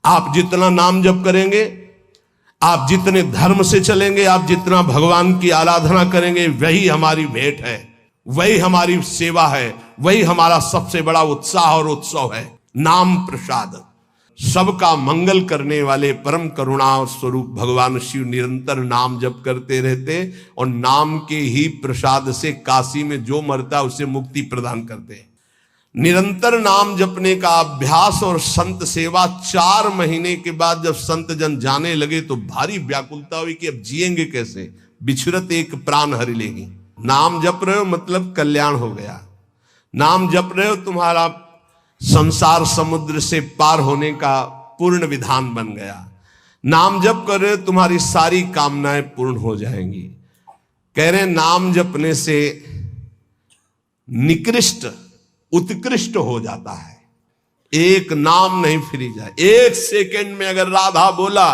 आप जितना नाम जप करेंगे, आप जितने धर्म से चलेंगे, आप जितना भगवान की आराधना करेंगे, वही हमारी भेंट है, वही हमारी सेवा है, वही हमारा सबसे बड़ा उत्साह और उत्सव है। नाम प्रसाद, सबका मंगल करने वाले परम करुणा स्वरूप भगवान शिव निरंतर नाम जप करते रहते और नाम के ही प्रसाद से काशी में जो मरता उसे मुक्ति प्रदान करते। निरंतर नाम जपने का अभ्यास और संत सेवा 4 महीने के बाद जब संत जन जाने लगे तो भारी व्याकुलता हुई कि अब जिएंगे कैसे, बिछुरत एक प्राण हरि लेगी। नाम जप रहे हो मतलब कल्याण हो गया, नाम जप रहे हो तुम्हारा संसार समुद्र से पार होने का पूर्ण विधान बन गया, नाम जप कर रहे हो तुम्हारी सारी कामनाएं पूर्ण हो जाएंगी। कह रहे नाम जपने से निकृष्ट उत्कृष्ट हो जाता है। एक नाम नहीं फिरी जाए, 1 सेकंड में अगर राधा बोला,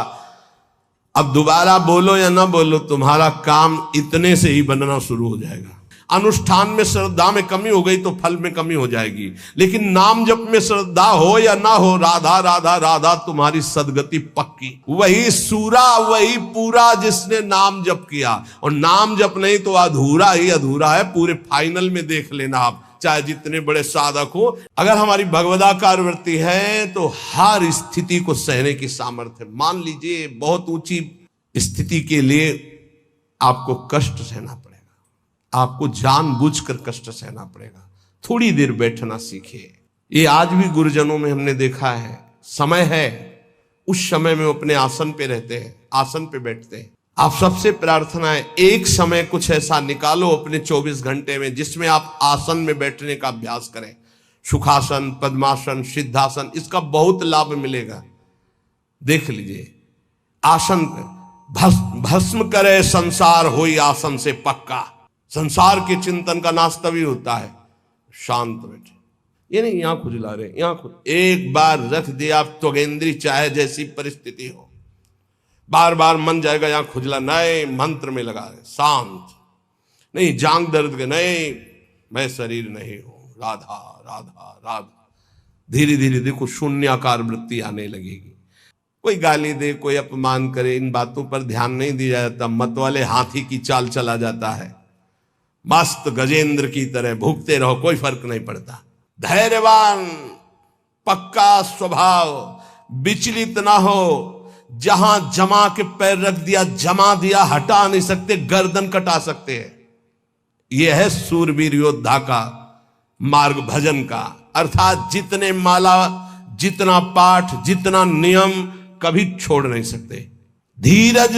अब दोबारा बोलो या ना बोलो, तुम्हारा काम इतने से ही बनना शुरू हो जाएगा। अनुष्ठान में श्रद्धा में कमी हो गई तो फल में कमी हो जाएगी, लेकिन नाम जप में श्रद्धा हो या ना हो, राधा राधा राधा तुम्हारी सदगति पक्की। वही सूरा वही पूरा जिसने नाम जप किया, और नाम जप नहीं तो अधूरा ही अधूरा है। पूरे फाइनल में देख लेना आप, चाहे जितने बड़े साधक हो, अगर हमारी भगवदाकार वृत्ति है तो हर स्थिति को सहने की सामर्थ्य। मान लीजिए बहुत ऊंची स्थिति के लिए आपको कष्ट सहना पड़ेगा, आपको जानबूझकर कष्ट सहना पड़ेगा, थोड़ी देर बैठना सीखिए। ये आज भी गुरुजनों में हमने देखा है, समय है, उस समय में अपने आसन पे रहते हैं, आसन पे बैठते हैं। आप सबसे प्रार्थना है एक समय कुछ ऐसा निकालो अपने 24 घंटे में जिसमें आप आसन में बैठने का अभ्यास करें। सुखासन, पद्मासन, सिद्धासन, इसका बहुत लाभ मिलेगा। देख लीजिए, आसन भस्म करे संसार होई आसन से पक्का। संसार के चिंतन का नाश तभी होता है शांत बैठे, ये नहीं यहां खुजला रहे, यहां खुद एक बार रख दिया आप त्वगेंद्री, चाहे जैसी परिस्थिति हो, बार बार मन जाएगा यहां खुजला, नए मंत्र में लगा रहे, शांत नहीं, जांग दर्द के नहीं, मैं शरीर नहीं हूं, राधा राधा राधा। धीरे धीरे देखो शून्याकार वृत्ति आने लगेगी। कोई गाली दे, कोई अपमान करे, इन बातों पर ध्यान नहीं दिया जाता, मत वाले हाथी की चाल चला जाता है। मस्त गजेंद्र की तरह भूखते रहो, कोई फर्क नहीं पड़ता। धैर्यवान, पक्का स्वभाव, विचलित ना हो, जहां जमा के पैर रख दिया, जमा दिया, हटा नहीं सकते, गर्दन कटा सकते हैं। यह है सूरवीर योद्धा का मार्ग, भजन का। अर्थात जितने माला, जितना पाठ, जितना नियम, कभी छोड़ नहीं सकते। धीरज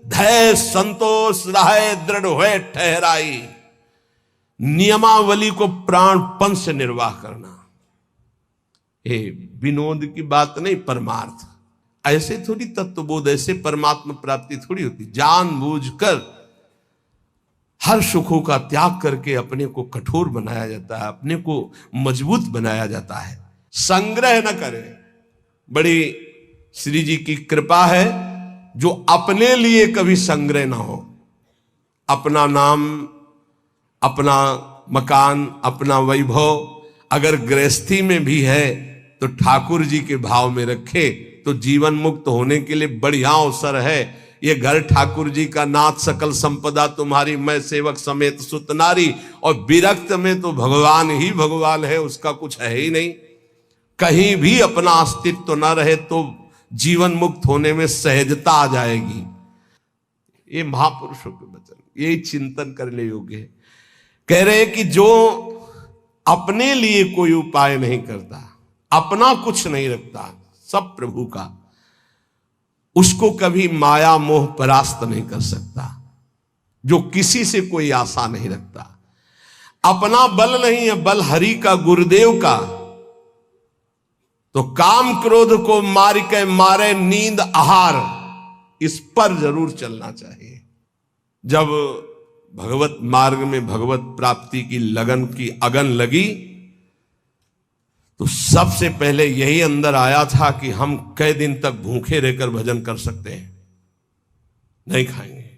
धैर्य संतोष रहे दृढ़ हुए ठहराई, नियमावली को प्राणपन से निर्वाह करना। ये विनोद की बात नहीं, परमार्थ। ऐसे थोड़ी तत्वबोध, ऐसे परमात्मा प्राप्ति थोड़ी होती। जानबूझकर हर सुखों का त्याग करके अपने को कठोर बनाया जाता है, अपने को मजबूत बनाया जाता है। संग्रह न करें, बड़ी श्री जी की कृपा है जो अपने लिए कभी संग्रह ना हो। अपना नाम, अपना मकान, अपना वैभव अगर गृहस्थी में भी है तो ठाकुर जी के भाव में रखे तो जीवन मुक्त होने के लिए बढ़िया अवसर है। ये घर ठाकुर जी का, नाथ सकल संपदा तुम्हारी, मैं सेवक समेत सुत नारी। और विरक्त में तो भगवान ही भगवान है, उसका कुछ है ही नहीं। कहीं भी अपना अस्तित्व न रहे तो जीवन मुक्त होने में सहजता आ जाएगी। ये महापुरुषों के वचन, यही चिंतन करने योग्य है। कह रहे हैं कि जो अपने लिए कोई उपाय नहीं करता, अपना कुछ नहीं रखता, सब प्रभु का, उसको कभी माया मोह परास्त नहीं कर सकता। जो किसी से कोई आशा नहीं रखता, अपना बल नहीं है, बल हरि का, गुरुदेव का, तो काम क्रोध को मार के मारे नींद आहार, इस पर जरूर चलना चाहिए। जब भगवत मार्ग में भगवत प्राप्ति की लगन की अगन लगी तो सबसे पहले यही अंदर आया था कि हम कई दिन तक भूखे रहकर भजन कर सकते हैं, नहीं खाएंगे।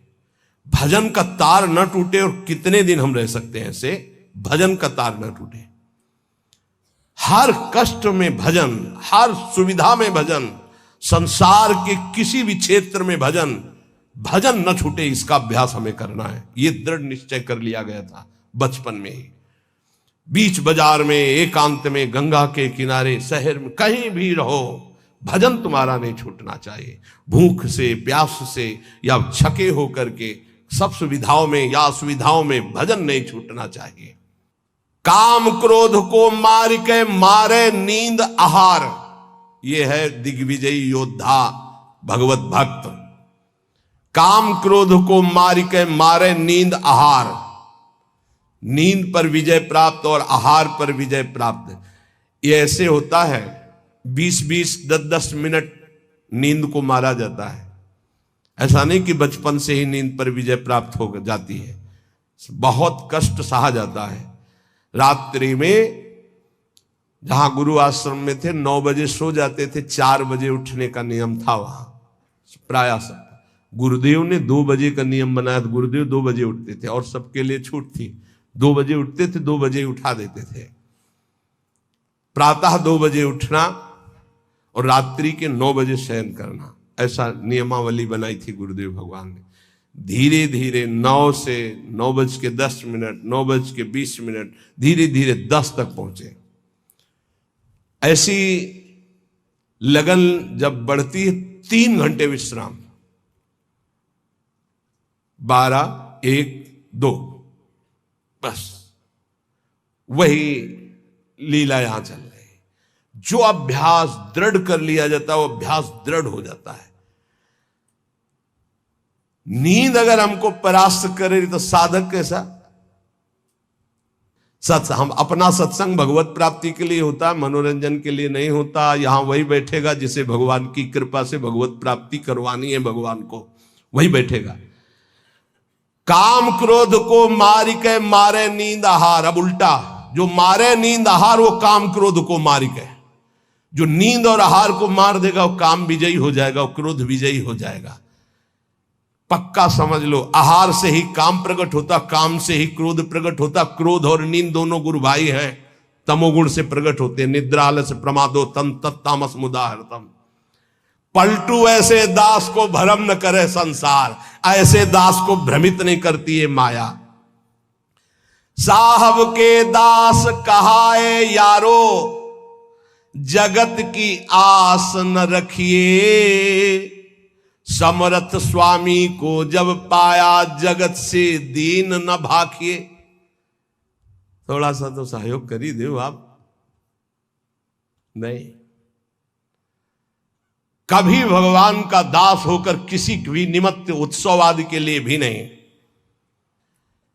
भजन का तार न टूटे, और कितने दिन हम रह सकते हैं ऐसे, भजन का तार न टूटे। हर कष्ट में भजन, हर सुविधा में भजन, संसार के किसी भी क्षेत्र में भजन न छूटे, इसका अभ्यास हमें करना है। ये दृढ़ निश्चय कर लिया गया था बचपन में ही। बीच बाजार में, एकांत में, गंगा के किनारे, शहर में, कहीं भी रहो, भजन तुम्हारा नहीं छूटना चाहिए। भूख से, प्यास से या छके होकर के सब सुविधाओं में या असुविधाओं में भजन नहीं छूटना चाहिए। काम क्रोध को मार के मारे नींद आहार, ये है दिग्विजयी योद्धा भगवत भक्त। काम क्रोध को मार के मारे नींद आहार, नींद पर विजय प्राप्त और आहार पर विजय प्राप्त। ये ऐसे होता है 20-20, 10-10 मिनट नींद को मारा जाता है। ऐसा नहीं कि बचपन से ही नींद पर विजय प्राप्त हो जाती है, बहुत कष्ट सहा जाता है। रात्रि में जहां गुरु आश्रम में थे 9 बजे सो जाते थे, 4 बजे उठने का नियम था वहां प्राय सब। गुरुदेव ने 2 बजे का नियम बनाया था, गुरुदेव 2 बजे उठते थे और सबके लिए छूट थी। 2 बजे उठते थे, 2 बजे उठा देते थे। प्रातः 2 बजे उठना और रात्रि के 9 बजे शयन करना, ऐसा नियमावली बनाई थी गुरुदेव भगवान ने। धीरे धीरे 9 से 9:10, 9:20, धीरे धीरे 10 तक पहुंचे। ऐसी लगन जब बढ़ती है 3 घंटे विश्राम, 12, 1, 2, बस वही लीला यहां चल रही है। जो अभ्यास दृढ़ कर लिया जाता है वो अभ्यास दृढ़ हो जाता है। नींद अगर हमको परास्त करे तो साधक कैसा? हम अपना सत्संग भगवत प्राप्ति के लिए होता है, मनोरंजन के लिए नहीं होता। यहां वही बैठेगा जिसे भगवान की कृपा से भगवत प्राप्ति करवानी है, भगवान को वही बैठेगा। काम क्रोध को मार के मारे नींद आहार। अब उल्टा, जो मारे नींद आहार वो काम क्रोध को मार के, जो नींद और आहार को मार देगा वो काम विजयी हो जाएगा, वो क्रोध विजयी हो जाएगा। पक्का समझ लो, आहार से ही काम प्रकट होता, काम से ही क्रोध प्रकट होता। क्रोध और नींद दोनों गुरु भाई हैं, तमोगुण से प्रकट होते। निद्रा आलस्य प्रमादो तम तत्तामस मुदाहरतम। पलटू ऐसे दास को भ्रम न करे संसार, ऐसे दास को भ्रमित नहीं करती है माया। साहब के दास कहाए यारो, जगत की आस न रखिए। समर्थ स्वामी को जब पाया, जगत से दीन न भाकिए। थोड़ा सा तो सहयोग कर ही दो आप। नहीं, कभी भगवान का दास होकर किसी भी निमित्त उत्सव आदि के लिए भी नहीं,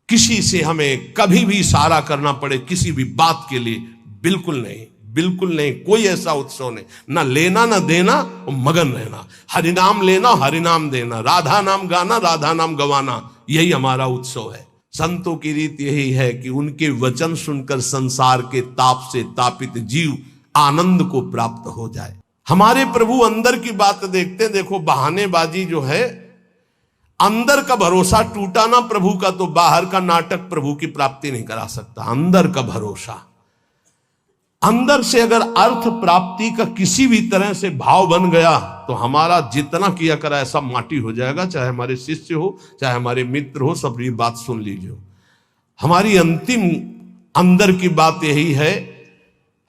किसी से हमें कभी भी इशारा करना पड़े किसी भी बात के लिए, बिल्कुल नहीं, बिल्कुल नहीं। कोई ऐसा उत्सव नहीं, ना लेना ना देना, मगन रहना। हरिनाम लेना, हरिनाम देना, राधा नाम गाना, राधा नाम गवाना, यही हमारा उत्सव है। संतों की रीति यही है कि उनके वचन सुनकर संसार के ताप से तापित जीव आनंद को प्राप्त हो जाए। हमारे प्रभु अंदर की बात देखते, देखो बहानेबाजी जो है, अंदर का भरोसा टूटा ना प्रभु का, तो बाहर का नाटक प्रभु की प्राप्ति नहीं करा सकता। अंदर का भरोसा, अंदर से अगर अर्थ प्राप्ति का किसी भी तरह से भाव बन गया तो हमारा जितना किया करा है सब माटी हो जाएगा। चाहे हमारे शिष्य हो, चाहे हमारे मित्र हो, सब ये बात सुन लीजिए। हमारी अंतिम अंदर की बात यही है,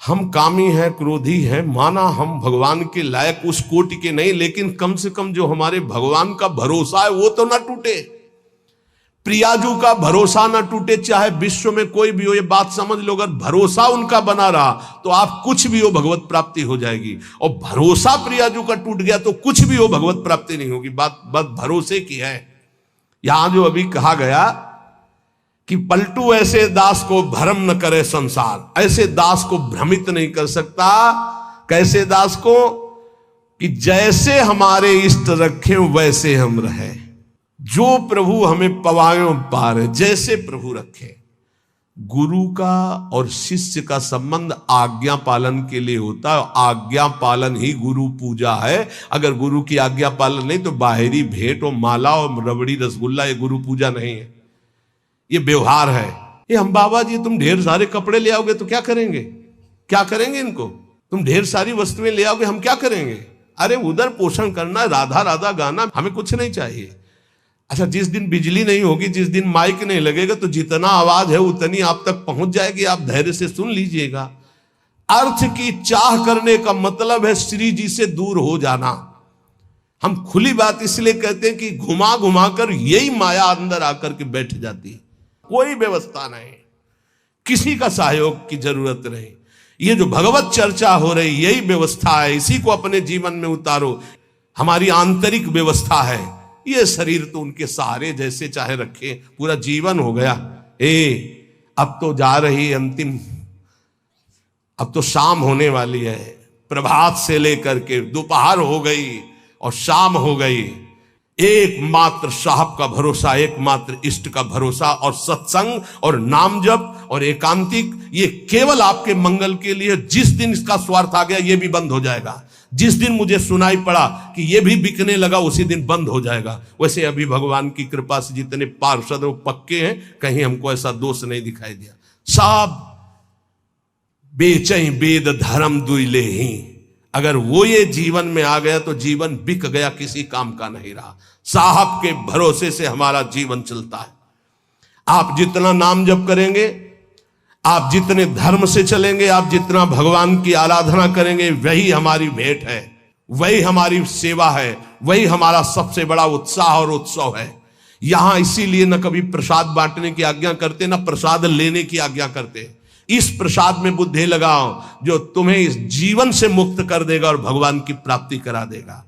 हम कामी हैं, क्रोधी हैं, माना हम भगवान के लायक उस कोटि के नहीं, लेकिन कम से कम जो हमारे भगवान का भरोसा है वो तो ना टूटे। प्रियाजू का भरोसा ना टूटे, चाहे विश्व में कोई भी हो। ये बात समझ लो, अगर भरोसा उनका बना रहा तो आप कुछ भी हो भगवत प्राप्ति हो जाएगी, और भरोसा प्रियाजू का टूट गया तो कुछ भी हो भगवत प्राप्ति नहीं होगी। बात भरोसे की है। यहां जो अभी कहा गया कि पलटू ऐसे दास को भ्रम न करे संसार, ऐसे दास को भ्रमित नहीं कर सकता। कैसे दास को? कि जैसे हमारे इष्ट रखें वैसे हम रहे। जो प्रभु हमें पवायो पार, जैसे प्रभु रखे। गुरु का और शिष्य का संबंध आज्ञा पालन के लिए होता है। आज्ञा पालन ही गुरु पूजा है। अगर गुरु की आज्ञा पालन नहीं तो बाहरी भेंट और माला और रबड़ी रसगुल्ला ये गुरु पूजा नहीं है, ये व्यवहार है। ये हम बाबा जी तुम ढेर सारे कपड़े ले आओगे तो क्या करेंगे? क्या करेंगे इनको? तुम ढेर सारी वस्तुएं ले आओगे, हम क्या करेंगे? अरे उधर पोषण करना, राधा राधा गाना, हमें कुछ नहीं चाहिए। अच्छा, जिस दिन बिजली नहीं होगी, जिस दिन माइक नहीं लगेगा, तो जितना आवाज है उतनी आप तक पहुंच जाएगी, आप धैर्य से सुन लीजिएगा। अर्थ की चाह करने का मतलब है श्री जी से दूर हो जाना। हम खुली बात इसलिए कहते हैं कि घुमा घुमा कर यही माया अंदर आकर के बैठ जाती है। कोई व्यवस्था नहीं, किसी का सहयोग की जरूरत नहीं। ये जो भगवत चर्चा हो रही, यही व्यवस्था है, इसी को अपने जीवन में उतारो। हमारी आंतरिक व्यवस्था है। ये शरीर तो उनके सहारे जैसे चाहे रखे, पूरा जीवन हो गया। अब तो जा रही अंतिम, अब तो शाम होने वाली है। प्रभात से लेकर के दोपहर हो गई और शाम हो गई। एकमात्र साहब का भरोसा, एकमात्र इष्ट का भरोसा, और सत्संग और नाम जप और एकांतिक, ये केवल आपके मंगल के लिए। जिस दिन इसका स्वार्थ आ गया, ये भी बंद हो जाएगा। जिस दिन मुझे सुनाई पड़ा कि ये भी बिकने लगा, उसी दिन बंद हो जाएगा। वैसे अभी भगवान की कृपा से जितने पार्षद वो पक्के हैं, कहीं हमको ऐसा दोष नहीं दिखाई दिया। सब बेचई वेद धर्म दुइले ही, अगर वो ये जीवन में आ गया तो जीवन बिक गया, किसी काम का नहीं रहा। साहब के भरोसे से हमारा जीवन चलता है। आप जितना नाम जप करेंगे, आप जितने धर्म से चलेंगे, आप जितना भगवान की आराधना करेंगे, वही हमारी भेंट है, वही हमारी सेवा है, वही हमारा सबसे बड़ा उत्साह और उत्सव है। यहां इसीलिए न कभी प्रसाद बांटने की आज्ञा करते, न प्रसाद लेने की आज्ञा करते। इस प्रसाद में बुद्धि लगाओ जो तुम्हें इस जीवन से मुक्त कर देगा और भगवान की प्राप्ति करा देगा।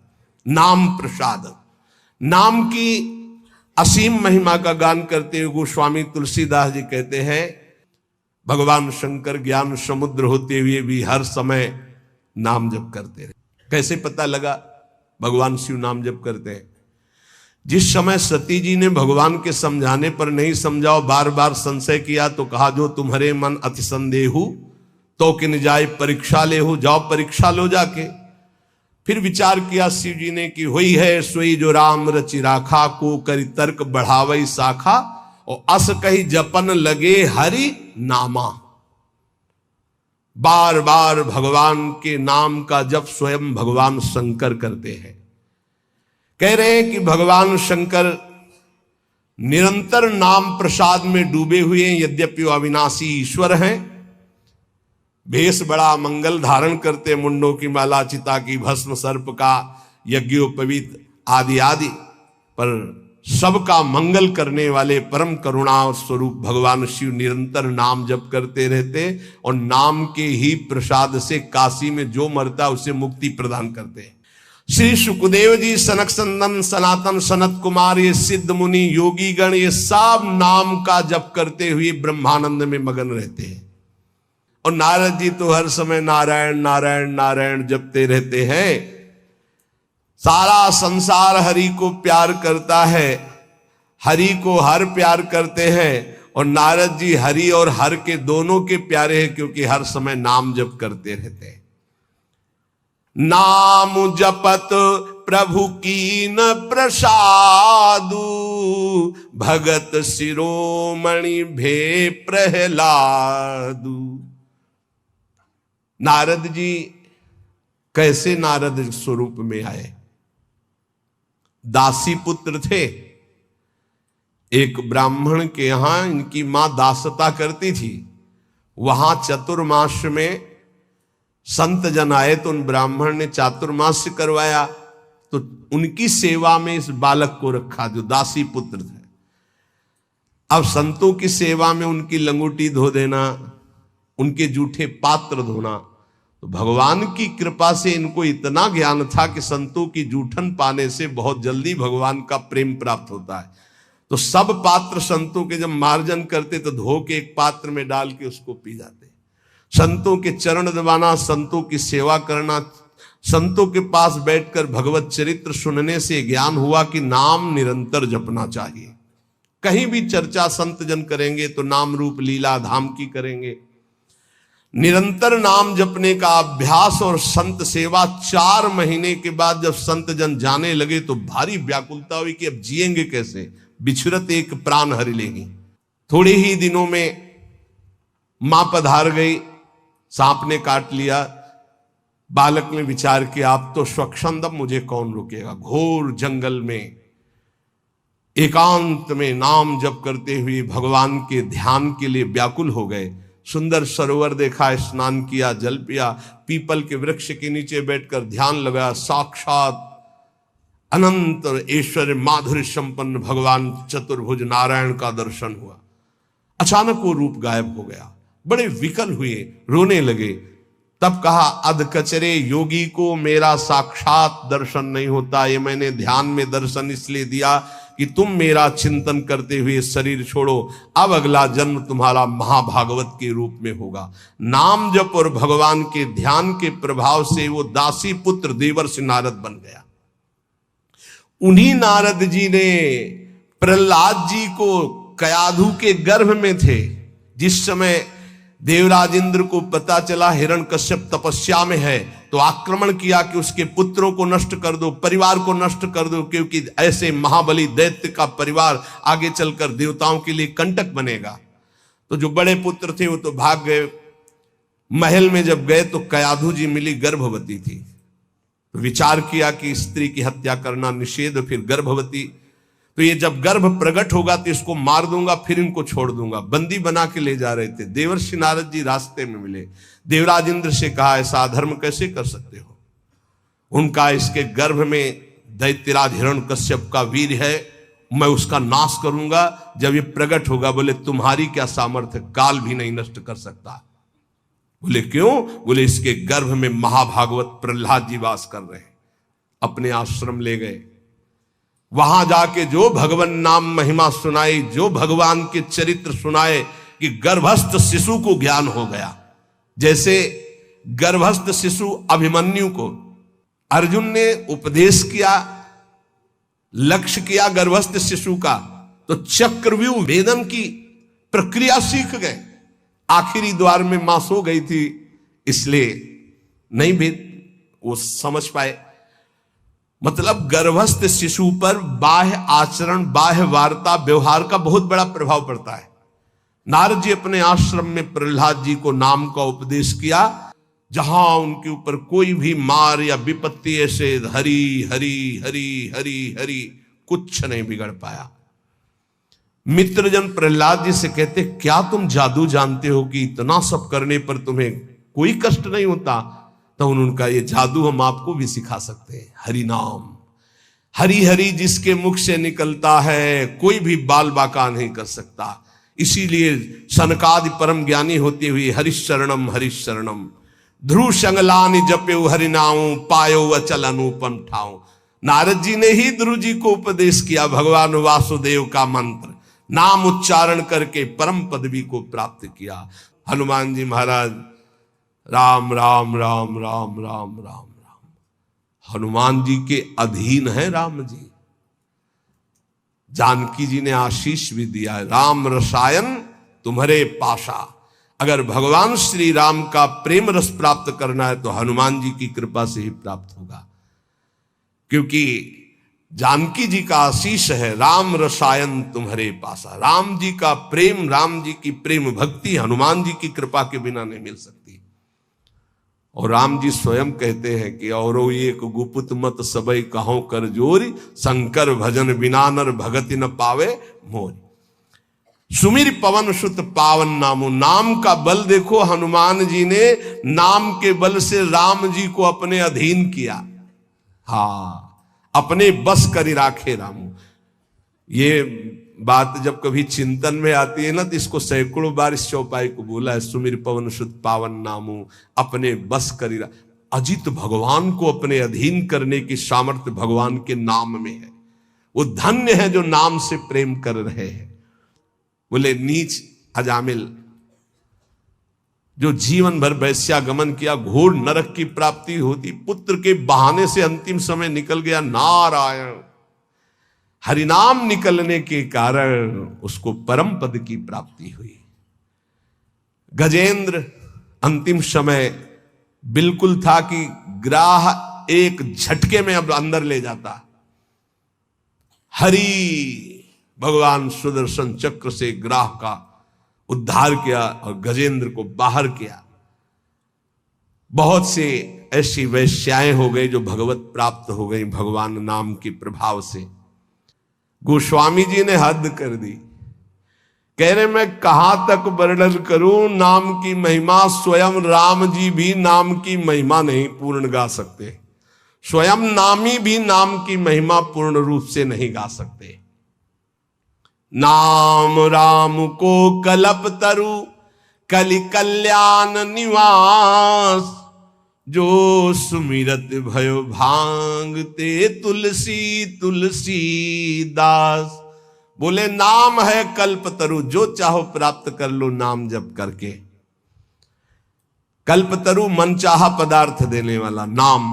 नाम प्रसाद, नाम की असीम महिमा का गान करते हुए गोस्वामी तुलसीदास जी कहते हैं, भगवान शंकर ज्ञान समुद्र होते हुए भी हर समय नाम जप करते रहे। कैसे पता लगा भगवान शिव नाम जप करते हैं? जिस समय सती जी ने भगवान के समझाने पर नहीं समझाओ, बार बार संशय किया, तो कहा जो तुम्हारे मन अति संदेहु तो किन जाए परीक्षा ले हो, जाओ परीक्षा लो जाके। फिर विचार किया शिव जी ने कि हुई है सोई जो राम रचि राखा, को करी तर्क बढ़ावई शाखा, और अस कही जपन लगे हरि नामा। बार बार भगवान के नाम का जप स्वयं भगवान शंकर करते हैं। कह रहे हैं कि भगवान शंकर निरंतर नाम प्रसाद में डूबे हुए हैं। यद्यपि वो अविनाशी ईश्वर हैं, भेष बड़ा मंगल धारण करते, मुंडों की माला, चिता की भस्म, सर्प का यज्ञोपवीत आदि आदि, पर सबका मंगल करने वाले परम करुणा स्वरूप भगवान शिव निरंतर नाम जप करते रहते, और नाम के ही प्रसाद से काशी में जो मरता उसे मुक्ति प्रदान करते हैं। श्री सुखदेव जी, सनक संदन, सनातन, सनत कुमार, ये सिद्ध मुनि, योगी गण, ये सब नाम का जप करते हुए ब्रह्मानंद में मगन रहते हैं। और नारद जी तो हर समय नारायण नारायण नारायण जपते रहते हैं। सारा संसार हरि को प्यार करता है, हरि को हर प्यार करते हैं, और नारद जी हरि और हर के दोनों के प्यारे हैं, क्योंकि हर समय नाम जप करते रहते हैं। नाम जपत प्रभु कीन प्रसादु, भगत शिरोमणि भे प्रहलादु। नारद जी कैसे नारद स्वरूप में आए? दासी पुत्र थे। एक ब्राह्मण के यहां इनकी मां दासता करती थी। वहां चतुर्मास में संत जन आए, तो उन ब्राह्मण ने चातुर्मास करवाया, तो उनकी सेवा में इस बालक को रखा जो दासी पुत्र थे। अब संतों की सेवा में उनकी लंगोटी धो देना, उनके जूठे पात्र धोना, तो भगवान की कृपा से इनको इतना ज्ञान था कि संतों की जूठन पाने से बहुत जल्दी भगवान का प्रेम प्राप्त होता है। तो सब पात्र संतों के जब मार्जन करते तो धो के एक पात्र में डाल के उसको पी जाते। संतों के चरण दबाना, संतों की सेवा करना, संतों के पास बैठकर भगवत चरित्र सुनने से ज्ञान हुआ कि नाम निरंतर जपना चाहिए। कहीं भी चर्चा संत जन करेंगे तो नाम रूप लीला धाम की करेंगे। निरंतर नाम जपने का अभ्यास और संत सेवा 4 महीने के बाद जब संत जन जाने लगे तो भारी व्याकुलता हुई कि अब जिएंगे कैसे, बिछुरत एक प्राण हरि लेगी। थोड़े ही दिनों में मां पधार गई, सांप ने काट लिया, बालक ने विचार किया, आप तो स्वच्छंदम, मुझे कौन रोकेगा। घोर जंगल में एकांत में नाम जप करते हुए भगवान के ध्यान के लिए व्याकुल हो गए। सुंदर सरोवर देखा, स्नान किया, जल पिया, पीपल के वृक्ष के नीचे बैठकर ध्यान लगाया। साक्षात अनंत ऐश्वर्य माधुर्य संपन्न भगवान चतुर्भुज नारायण का दर्शन हुआ। अचानक वो रूप गायब हो गया, बड़े विकल हुए, रोने लगे। तब कहा, अध कचरे योगी को मेरा साक्षात दर्शन नहीं होता। ये मैंने ध्यान में दर्शन इसलिए दिया कि तुम मेरा चिंतन करते हुए शरीर छोड़ो। अब अगला जन्म तुम्हारा महाभागवत के रूप में होगा। नाम जप और भगवान के ध्यान के प्रभाव से वो दासी पुत्र देवर्षि नारद बन गया। उन्हीं नारद जी ने प्रहलाद जी को कयाधु के गर्भ में थे, जिस समय देवराज इंद्र को पता चला हिरण्यकश्यप तपस्या में है, तो आक्रमण किया कि उसके पुत्रों को नष्ट कर दो, परिवार को नष्ट कर दो, क्योंकि ऐसे महाबली दैत्य का परिवार आगे चलकर देवताओं के लिए कंटक बनेगा। तो जो बड़े पुत्र थे वो तो भाग गए। महल में जब गए तो कयाधु जी मिली, गर्भवती थी। तो विचार किया कि स्त्री की हत्या करना निषेध, फिर गर्भवती, तो ये जब गर्भ प्रकट होगा तो इसको मार दूंगा, फिर इनको छोड़ दूंगा। बंदी बना के ले जा रहे थे। देवर्षि नारद जी रास्ते में मिले। देवराज इंद्र से कहा, ऐसा अधर्म कैसे कर सकते हो? उनका, इसके गर्भ में दैत्यराज हिरण्यकश्यप का वीर है, मैं उसका नाश करूंगा जब ये प्रकट होगा। बोले, तुम्हारी क्या सामर्थ्य, काल भी नहीं नष्ट कर सकता। बोले, क्यों? बोले, इसके गर्भ में महाभागवत प्रहलाद जी वास कर रहे हैं। अपने आश्रम ले गए। वहां जाके जो भगवान नाम महिमा सुनाई, जो भगवान के चरित्र सुनाए, कि गर्भस्थ शिशु को ज्ञान हो गया। जैसे गर्भस्थ शिशु अभिमन्यु को अर्जुन ने उपदेश किया, लक्ष्य किया गर्भस्थ शिशु का, तो चक्रव्यूह वेदन की प्रक्रिया सीख गए। आखिरी द्वार में मां सो गई थी, इसलिए नहीं भेद वो समझ पाए। मतलब गर्भस्थ शिशु पर बाह्य आचरण, बाह्य वार्ता, व्यवहार का बहुत बड़ा प्रभाव पड़ता है। नारद जी अपने आश्रम में प्रहलाद जी को नाम का उपदेश किया। जहां उनके ऊपर कोई भी मार या विपत्ति, ऐसे हरि हरि हरि हरि हरि, कुछ नहीं बिगड़ पाया। मित्रजन प्रहलाद जी से कहते, क्या तुम जादू जानते हो कि इतना सब करने पर तुम्हें कोई कष्ट नहीं होता? तो उनका, ये जादू हम आपको भी सिखा सकते हैं। हरि नाम, हरि हरि जिसके मुख से निकलता है, कोई भी बाल बाका नहीं कर सकता। इसीलिए सनकादि परम ज्ञानी होते हुए हरिशरणम हरिशरणम ध्रुव संगलानि जप्यो हरिनाऊ पायो अचल अनुपम ठाऊ। नारद जी ने ही ध्रुव जी को उपदेश किया भगवान वासुदेव का मंत्र, नाम उच्चारण करके परम पदवी को प्राप्त किया। हनुमान जी महाराज राम राम राम राम राम राम राम, हनुमान जी के अधीन है राम जी। जानकी जी ने आशीष भी दिया है, राम रसायन तुम्हारे पाशा। अगर भगवान श्री राम का प्रेम रस प्राप्त करना है तो हनुमान जी की कृपा से ही प्राप्त होगा, क्योंकि जानकी जी का आशीष है, राम रसायन तुम्हारे पासा। राम जी का प्रेम, राम जी की प्रेम भक्ति हनुमान जी की कृपा के बिना नहीं मिल सकती। और राम जी स्वयं कहते हैं कि और एक गुपुत मत सबई कहो कर जोरी, शंकर भजन बिना नर भगति न पावे मोरी। सुमिर पवन सुत पावन नामो, नाम का बल देखो, हनुमान जी ने नाम के बल से राम जी को अपने अधीन किया। हाँ, अपने बस करी राखे रामू। ये बात जब कभी चिंतन में आती है ना, तो इसको सैकड़ों बार इस चौपाई को बोला है, सुमिर पवन सुत पावन नामू, अपने बस करी। अजित भगवान को अपने अधीन करने की सामर्थ्य भगवान के नाम में है। वो धन्य है जो नाम से प्रेम कर रहे हैं। बोले नीच अजामिल जो जीवन भर वैश्यागमन किया, घोर नरक की प्राप्ति होती, पुत्र के बहाने से अंतिम समय निकल गया। नारायण, हरिनाम निकलने के कारण उसको परम पद की प्राप्ति हुई। गजेंद्र अंतिम समय बिल्कुल था कि ग्राह एक झटके में अब अंदर ले जाता। हरि भगवान सुदर्शन चक्र से ग्राह का उद्धार किया और गजेंद्र को बाहर किया। बहुत से ऐसी वैश्याएं हो गई जो भगवत प्राप्त हो गई भगवान नाम के प्रभाव से। गोस्वामी जी ने हद कर दी, कह रहे मैं कहां तक वर्णन करूं नाम की महिमा, स्वयं राम जी भी नाम की महिमा नहीं पूर्ण गा सकते, स्वयं नामी भी नाम की महिमा पूर्ण रूप से नहीं गा सकते। नाम राम को कल्प तरु कलि कल्याण निवास, जो सुमिरत भयो भांगते तुलसी तुलसी दास। बोले नाम है कल्पतरु, जो चाहो प्राप्त कर लो नाम जप करके। कल्पतरु मनचाहा पदार्थ देने वाला नाम।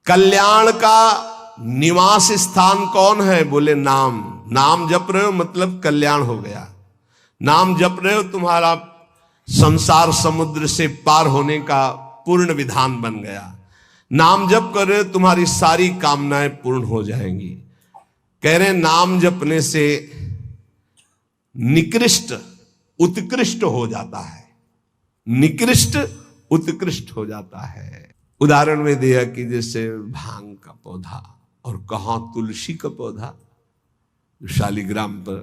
कल्याण का निवास स्थान कौन है? बोले नाम। नाम जप रहे हो मतलब कल्याण हो गया। नाम जप रहे हो तुम्हारा संसार समुद्र से पार होने का पूर्ण विधान बन गया। नाम जप कर रहे हो तुम्हारी सारी कामनाएं पूर्ण हो जाएंगी। कह रहे नाम जपने से निकृष्ट उत्कृष्ट हो जाता है, निकृष्ट उत्कृष्ट हो जाता है। उदाहरण में दिया कि जैसे भांग का पौधा और कहां तुलसी का पौधा शालिग्राम पर,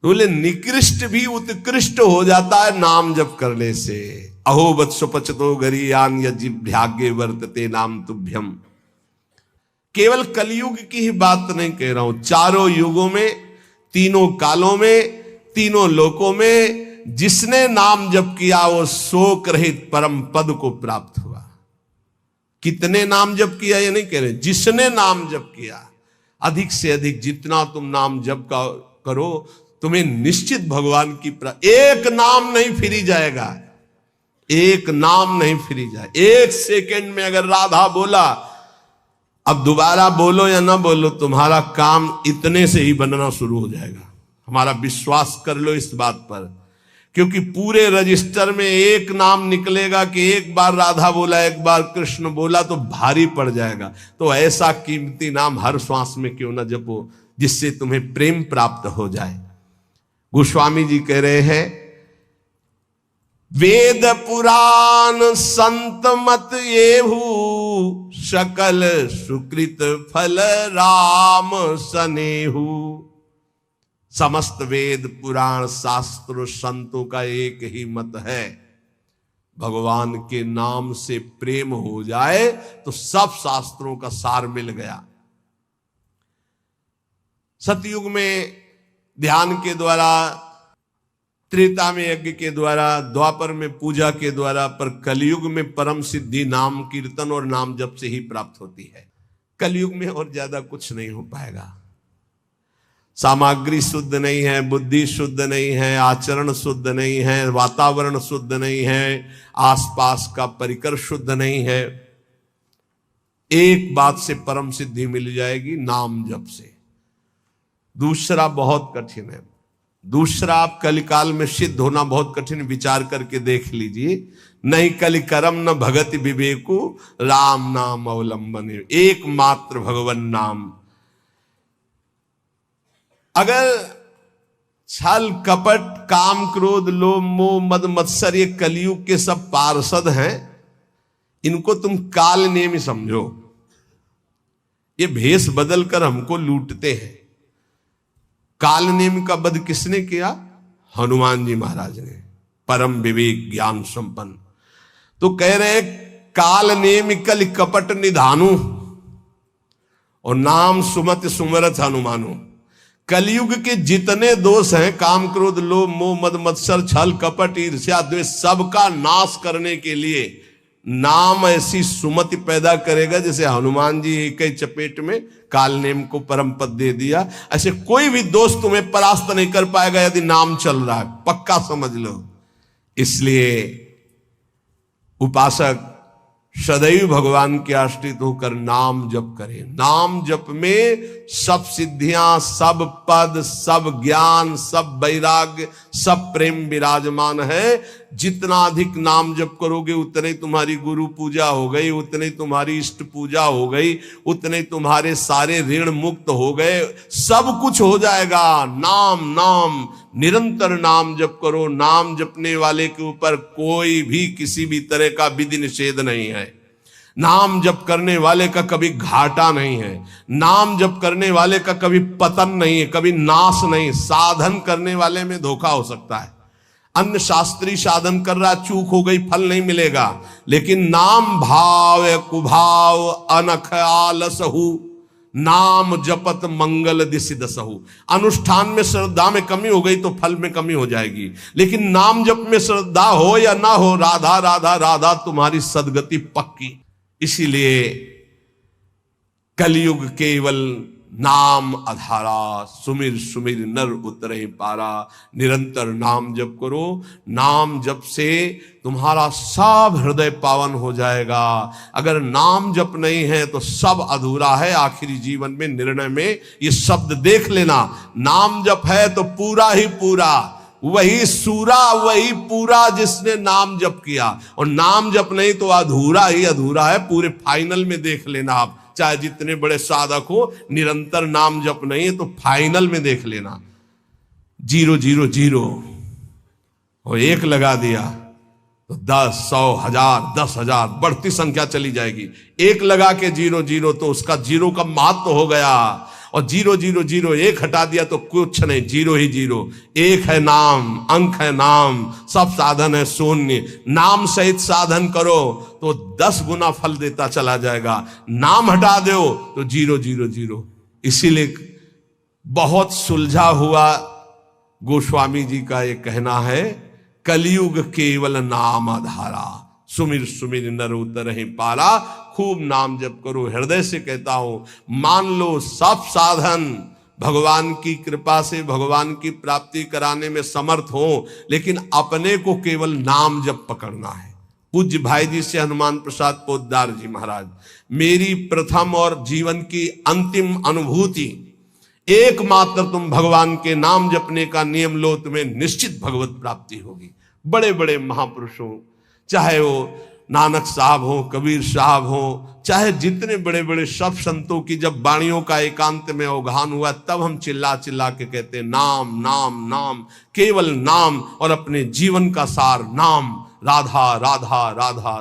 बोले निकृष्ट भी उत्कृष्ट हो जाता है नाम जप करने से। अहो वत्सो पचतो गरीयान यजिभ्यागे वर्तते नाम तुभ्यम। केवल कलयुग की ही बात नहीं कह रहा हूं, चारों युगों में, तीनों कालों में, तीनों लोकों में जिसने नाम जप किया वो शोक रहित परम पद को प्राप्त हुआ। कितने नाम जप किया ये नहीं कह रहे, जिसने नाम जप किया, अधिक से अधिक जितना तुम नाम जप का करो तुम्हें निश्चित भगवान की एक नाम नहीं फिरी जाएगा, एक नाम नहीं फिरी जाए। एक सेकंड में अगर राधा बोला, अब दोबारा बोलो या ना बोलो, तुम्हारा काम इतने से ही बनना शुरू हो जाएगा। हमारा विश्वास कर लो इस बात पर, क्योंकि पूरे रजिस्टर में एक नाम निकलेगा कि एक बार राधा बोला एक बार कृष्ण बोला तो भारी पड़ जाएगा। तो ऐसा कीमती नाम हर श्वास में क्यों ना जपो जिससे तुम्हें प्रेम प्राप्त हो जाए। गोस्वामी जी कह रहे हैं वेद पुराण संत मत येहू, सकल सुकृत फल राम सनेहू। समस्त वेद पुराण शास्त्र संतों का एक ही मत है, भगवान के नाम से प्रेम हो जाए तो सब शास्त्रों का सार मिल गया। सतयुग में ध्यान के द्वारा, त्रेता में यज्ञ के द्वारा, द्वापर में पूजा के द्वारा, पर कलयुग में परम सिद्धि नाम कीर्तन और नाम जप से ही प्राप्त होती है। कलयुग में और ज्यादा कुछ नहीं हो पाएगा। सामग्री शुद्ध नहीं है, बुद्धि शुद्ध नहीं है, आचरण शुद्ध नहीं है, वातावरण शुद्ध नहीं है, आसपास का परिकर शुद्ध नहीं है। एक बात से परम सिद्धि मिल जाएगी, नाम जप से। दूसरा बहुत कठिन है, दूसरा आप कलिकाल में सिद्ध होना बहुत कठिन, विचार करके देख लीजिए। नहीं कलिकरम न भगति विवेकु, राम नाम अवलंबन, एकमात्र भगवन नाम। अगर छल कपट काम क्रोध लोभ मोह मद मत्सर ये कलयुग के सब पार्षद हैं, इनको तुम काल नेमी समझो। ये भेष बदल कर हमको लूटते हैं। काल नेम का वध किसने किया? हनुमान जी महाराज ने, परम विवेक ज्ञान संपन्न। तो कह रहे काल नेम कल कपट निधानु और नाम सुमत सुमरत हनुमानु। कलयुग के जितने दोष हैं, काम क्रोध लोभ मोह मद मत्सर छल कपट ईर्ष्या द्वेष, सबका नाश करने के लिए नाम ऐसी सुमति पैदा करेगा जैसे हनुमान जी एक ही चपेट में काल नेम को परम पद दे दिया। ऐसे कोई भी दोस्त तुम्हें परास्त नहीं कर पाएगा यदि नाम चल रहा है, पक्का समझ लो। इसलिए उपासक सदैव भगवान के आश्रित होकर नाम जप करें। नाम जप में सब सिद्धियां, सब पद, सब ज्ञान, सब वैराग्य, सब प्रेम विराजमान है। जितना अधिक नाम जप करोगे उतने तुम्हारी गुरु पूजा हो गई, उतने तुम्हारी इष्ट पूजा हो गई, उतने तुम्हारे सारे ऋण मुक्त हो गए, सब कुछ हो जाएगा। नाम नाम निरंतर नाम जप करो। नाम जपने वाले के ऊपर कोई भी किसी भी तरह का विधि निषेध नहीं है। नाम जप करने वाले का कभी घाटा नहीं है। नाम जप करने वाले का कभी पतन नहीं है, कभी नाश नहीं। साधन करने वाले में धोखा हो सकता है। अन्य शास्त्री साधन कर रहा, चूक हो गई, फल नहीं मिलेगा। लेकिन नाम भाव कुभाव अनख आलसहु, नाम जपत मंगल दिशि दसहु। अनुष्ठान में श्रद्धा में कमी हो गई तो फल में कमी हो जाएगी, लेकिन नाम जप में श्रद्धा हो या ना हो, राधा राधा राधा तुम्हारी सदगति पक्की। इसीलिए कलयुग केवल नाम आधारा, सुमिर सुमिर नर उतरे पारा। निरंतर नाम जप करो। नाम जप से तुम्हारा सब हृदय पावन हो जाएगा। अगर नाम जप नहीं है तो सब अधूरा है। आखिरी जीवन में निर्णय में ये शब्द देख लेना, नाम जप है तो पूरा ही पूरा, वही सूरा वही पूरा जिसने नाम जप किया। और नाम जप नहीं तो अधूरा ही अधूरा है। पूरे फाइनल में देख लेना आप, चाहे जितने बड़े साधक हो, निरंतर नाम जप नहीं है तो फाइनल में देख लेना 0 0 0 और 1 लगा दिया तो 10 100 1000 10,000 बढ़ती संख्या चली जाएगी। 1 लगा के 0 0 तो उसका 0 का महत्व हो गया। और 0 0 0 1 हटा दिया तो कुछ नहीं, 0 ही 0। 1 है नाम, अंक है नाम, सब साधन है शून्य। नाम सहित साधन करो तो 10 गुना फल देता चला जाएगा। नाम हटा दो तो 0 0 0। इसीलिए बहुत सुलझा हुआ गोस्वामी जी का ये कहना है, कलयुग केवल नाम आधारा, सुमिर सुमिर नर उतरहि पारा। खूब नाम जप करो। हृदय से कहता हूं, मान लो सब साधन भगवान की कृपा से भगवान की प्राप्ति कराने में समर्थ हो, लेकिन अपने को केवल नाम जप पकड़ना है। पूज्य भाई जी से हनुमान प्रसाद पोद्दार जी महाराज, मेरी प्रथम और जीवन की अंतिम अनुभूति, एकमात्र तुम भगवान के नाम जपने का नियम लो, तुम्हें निश्चित भगवत प्राप्ति होगी। बड़े बड़े महापुरुषों, चाहे वो नानक साहब हो, कबीर साहब हो, चाहे जितने बड़े बड़े सब संतों की जब वाणियों का एकांत में अवगाहन हुआ, तब हम चिल्ला चिल्ला के कहते नाम नाम नाम, केवल नाम। और अपने जीवन का सार नाम, राधा राधा राधा।